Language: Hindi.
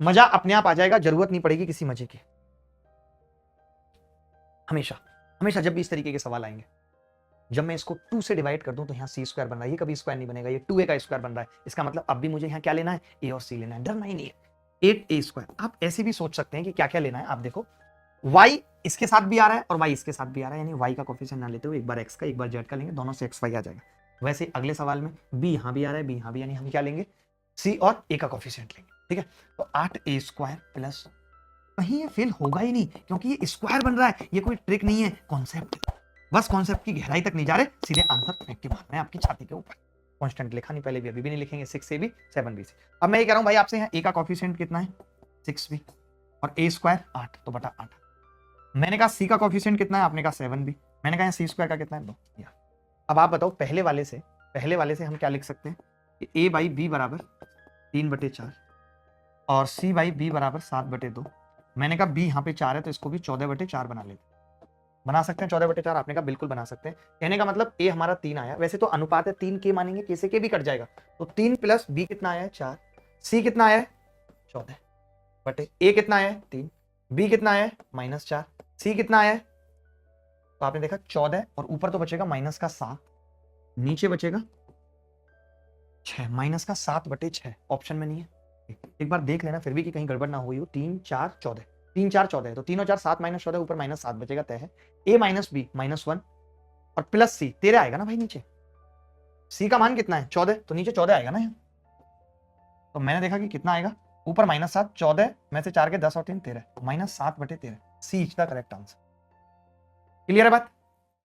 मजा अपने आप आ जाएगा, जरूरत नहीं पड़ेगी किसी मजे की। हमेशा हमेशा जब भी इस तरीके के सवाल आएंगे, जब मैं इसको 2 से डिवाइड कर दूं तो यहाँ सी स्क्वायर बन रहा है, ये कभी स्क्वायर नहीं बनेगा, ये 2a का स्क्वायर बन रहा है, इसका मतलब अब भी मुझे यहाँ क्या लेना है, a और c लेना है, डरना ही नहीं है। 8a square. आप ऐसे भी सोच सकते हैं कि क्या क्या लेना है। आप देखो y इसके साथ भी आ रहा है और y इसके साथ भी आ रहा है, यानी y का कोफिशिएंट ना लेते हुए एक बार x का एक बार z का लेंगे, दोनों से xy आ जाएगा। वैसे अगले सवाल में b यहाँ भी आ रहा है, b यहाँ भी, यानी हम क्या लेंगे, c और a का कोफिशिएंट लेंगे। ठीक है, तो 8a स्क्वायर प्लस, कहीं ये फेल होगा ही नहीं क्योंकि ये स्क्वायर बन रहा है, ये कोई ट्रिक नहीं है, कॉन्सेप्ट। बस कॉन्सेप्ट की गहराई तक नहीं जा रहे, सीधे आंसर फेंक के मारना है आपकी छाती के ऊपर। कांस्टेंट लिखा नहीं पहले भी, अभी भी नहीं लिखेंगे, 6 से भी 7 भी से। अब मैं ये कह रहा हूं भाई आपसे, यहाँ a का कोफिशिएंट कितना है, 6 भी, और a स्क्वायर 8, तो बटा 8। मैंने कहा c का कोफिशिएंट कितना है, आपने कहा 7 भी, मैंने कहा c स्क्वायर का कितना है 2। अब आप बताओ, पहले वाले से हम क्या लिख सकते हैं कि a बाई बी बराबर 3/4 और c बाई बी बराबर 7/2। मैंने कहा b यहाँ पे 4 है तो इसको भी 14/4 बना लेते, बना सकते हैं 14/4। आपने कहा बिल्कुल बना सकते हैं। कहने का मतलब a हमारा 3 आया, वैसे तो अनुपात है 3 के मानेंगे, k से k भी कट जाएगा, तो 3 प्लस b कितना आया है 4, c कितना आया है 14 बटे a कितना आया है 3, b कितना आया है -4, c कितना आया है, तो आपने देखा 14 और ऊपर तो बचेगा माइनस का 7, नीचे बचेगा 6, माइनस का 7/6 ऑप्शन में नहीं है। एक बार देख लेना फिर भी कि कहीं गड़बड़ ना हुई हो। 3 4 14, 3 4 14 है तो 3 और 4 7 -14, ऊपर -7 बचेगा, तय है। a माइनस बी -1 और प्लस सी, 13 आएगा ना भाई नीचे। सी का मान कितना है 14, तो नीचे 14 आएगा ना यहाँ। तो मैंने देखा कि कितना आएगा, ऊपर -7, 14 में से 4 के 10 और 3 13, -7/13। C is the correct answer. Clear है बात?